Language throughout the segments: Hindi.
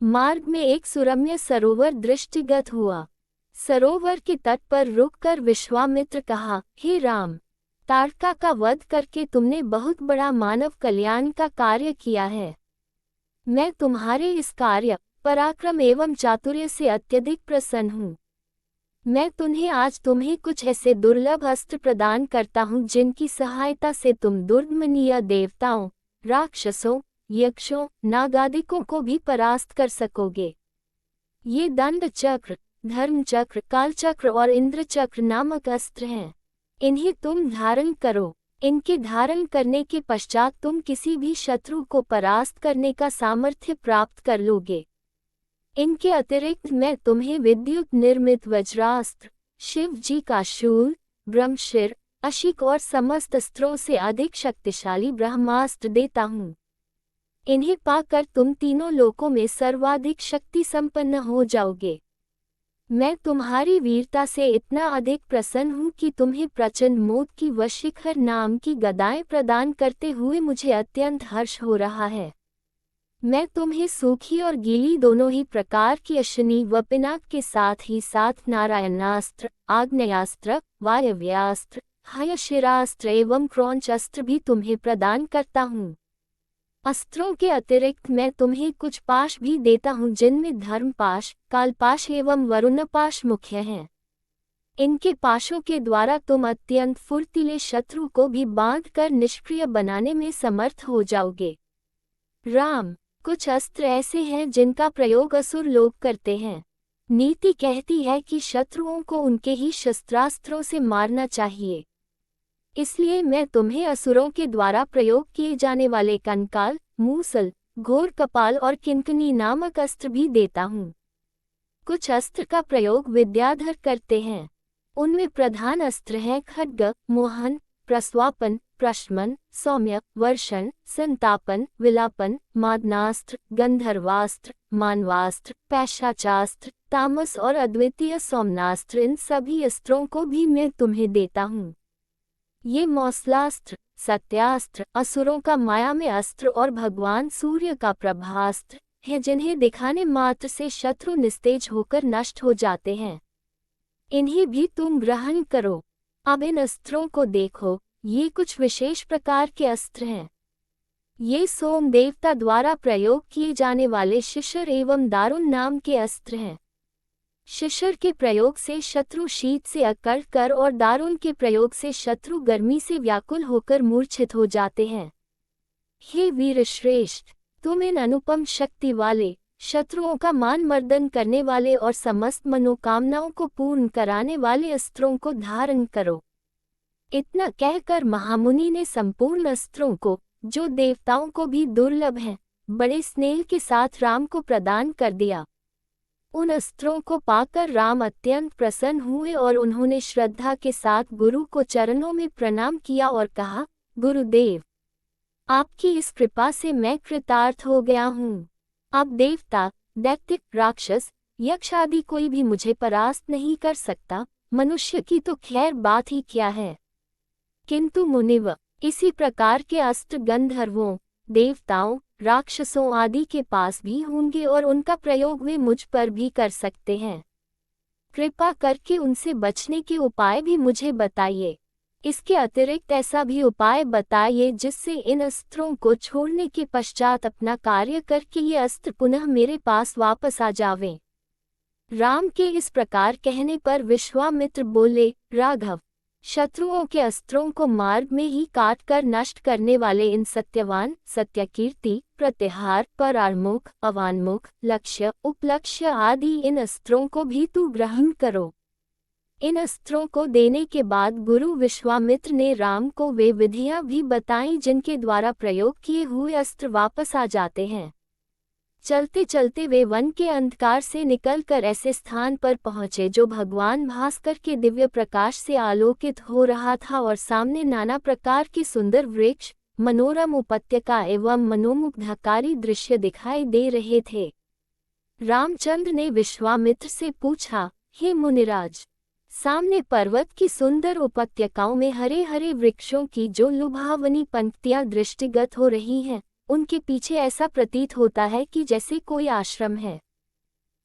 मार्ग में एक सुरम्य सरोवर दृष्टिगत हुआ। सरोवर के तट पर रुककर विश्वामित्र कहा, हे राम, ताड़का का वध करके तुमने बहुत बड़ा मानव कल्याण का कार्य किया है। मैं तुम्हारे इस कार्य, पराक्रम एवं चातुर्य से अत्यधिक प्रसन्न हूँ। मैं तुम्हें कुछ ऐसे दुर्लभ अस्त्र प्रदान करता हूँ जिनकी सहायता से तुम दुर्दमनीय देवताओं, राक्षसों, यक्षों, नागादिकों को भी परास्त कर सकोगे। ये दंड चक्र, धर्म चक्र, काल चक्र और इंद्र चक्र नामक अस्त्र हैं। इन्हें तुम धारण करो। इनके धारण करने के पश्चात तुम किसी भी शत्रु को परास्त करने का सामर्थ्य प्राप्त कर लोगे। इनके अतिरिक्त मैं तुम्हें विद्युत निर्मित वज्रास्त्र, शिव जी का शूल, ब्रह्मशिर, अशिक और समस्त अस्त्रों से अधिक शक्तिशाली ब्रह्मास्त्र देता हूँ। इन्हें पाकर तुम तीनों लोकों में सर्वाधिक शक्ति संपन्न हो जाओगे। मैं तुम्हारी वीरता से इतना अधिक प्रसन्न हूँ कि तुम्हें प्रचंड मोद की वशिखर नाम की गदाएं प्रदान करते हुए मुझे अत्यंत हर्ष हो रहा है। मैं तुम्हें सूखी और गीली दोनों ही प्रकार की अश्विनी व पिनाक के साथ ही साथ नारायणास्त्र, आग्नेयास्त्र, वायव्यास्त्र, हयशिरास्त्र एवं क्रौंच अस्त्र भी तुम्हें प्रदान करता हूँ। अस्त्रों के अतिरिक्त मैं तुम्हें कुछ पाश भी देता हूँ जिनमें धर्मपाश, कालपाश एवं वरुणपाश मुख्य हैं। इनके पाशों के द्वारा तुम अत्यंत फुर्तीले शत्रु को भी बांधकर निष्क्रिय बनाने में समर्थ हो जाओगे। राम, कुछ अस्त्र ऐसे हैं जिनका प्रयोग असुर लोग करते हैं। नीति कहती है कि शत्रुओं को उनके ही शस्त्रास्त्रों से मारना चाहिए। इसलिए मैं तुम्हें असुरों के द्वारा प्रयोग किए जाने वाले कंकाल, मूसल, घोर कपाल और किंकनी नामक अस्त्र भी देता हूँ। कुछ अस्त्र का प्रयोग विद्याधर करते हैं। उनमें प्रधान अस्त्र हैं खड्ग, मोहन, प्रस्वापन, प्रश्मन, सौम्य, वर्षण, संतापन, विलापन, मादनास्त्र, गंधर्वास्त्र, मानवास्त्र, पैशाचास्त्र, तामस और अद्वितीय सोमनास्त्र। इन सभी अस्त्रों को भी मैं तुम्हें देता हूँ। ये मौसलास्त्र, सत्यास्त्र, असुरों का माया में अस्त्र और भगवान सूर्य का प्रभास्त्र है जिन्हें दिखाने मात्र से शत्रु निस्तेज होकर नष्ट हो जाते हैं। इन्हें भी तुम ग्रहण करो। अब इन अस्त्रों को देखो, ये कुछ विशेष प्रकार के अस्त्र हैं। ये सोम देवता द्वारा प्रयोग किए जाने वाले शिशिर एवं दारुण नाम के अस्त्र हैं। शिशिर के प्रयोग से शत्रु शीत से अकड़ कर और दारुण के प्रयोग से शत्रु गर्मी से व्याकुल होकर मूर्छित हो जाते हैं। हे वीर श्रेष्ठ, तुम इन अनुपम शक्ति वाले, शत्रुओं का मान मर्दन करने वाले और समस्त मनोकामनाओं को पूर्ण कराने वाले अस्त्रों को धारण करो। इतना कहकर महामुनि ने संपूर्ण अस्त्रों को, जो देवताओं को भी दुर्लभ हैं, बड़े स्नेह के साथ राम को प्रदान कर दिया। उन अस्त्रों को पाकर राम अत्यंत प्रसन्न हुए और उन्होंने श्रद्धा के साथ गुरु को चरणों में प्रणाम किया और कहा, गुरुदेव, आपकी इस कृपा से मैं कृतार्थ हो गया हूँ। अब देवता, दैत्य, राक्षस, यक्ष आदि कोई भी मुझे परास्त नहीं कर सकता। मनुष्य की तो खैर बात ही क्या है, किंतु मुनिव, इसी प्रकार के अस्त्र गंधर्वों, देवताओं, राक्षसों आदि के पास भी होंगे और उनका प्रयोग वे मुझ पर भी कर सकते हैं। कृपा करके उनसे बचने के उपाय भी मुझे बताइए। इसके अतिरिक्त ऐसा भी उपाय बताइए जिससे इन अस्त्रों को छोड़ने के पश्चात अपना कार्य करके ये अस्त्र पुनः मेरे पास वापस आ जावें। राम के इस प्रकार कहने पर विश्वामित्र बोले, राघव, शत्रुओं के अस्त्रों को मार्ग में ही काट कर नष्ट करने वाले इन सत्यवान, सत्यकीर्ति, प्रत्याहार, परार्मुख, अवान्मुख, लक्ष्य, उपलक्ष्य आदि इन अस्त्रों को भी तू ग्रहण करो। इन अस्त्रों को देने के बाद गुरु विश्वामित्र ने राम को वे विधियां भी बताईं जिनके द्वारा प्रयोग किए हुए अस्त्र वापस आ जाते हैं। चलते चलते वे वन के अंधकार से निकलकर ऐसे स्थान पर पहुँचे जो भगवान भास्कर के दिव्य प्रकाश से आलोकित हो रहा था और सामने नाना प्रकार के सुंदर वृक्ष, मनोरम उपत्यका एवं मनोमुग्धकारी दृश्य दिखाई दे रहे थे। रामचंद्र ने विश्वामित्र से पूछा, हे मुनिराज, सामने पर्वत की सुंदर उपत्यकाओं में हरे हरे वृक्षों की जो लुभावनी पंक्तियां दृष्टिगत हो रही हैं, उनके पीछे ऐसा प्रतीत होता है कि जैसे कोई आश्रम है।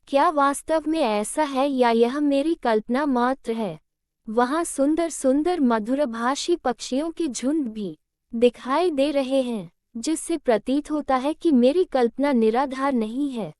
क्या वास्तव में ऐसा है या यह मेरी कल्पना मात्र है? वहाँ सुंदर सुंदर मधुरभाषी पक्षियों के झुंड भी दिखाई दे रहे हैं, जिससे प्रतीत होता है कि मेरी कल्पना निराधार नहीं है।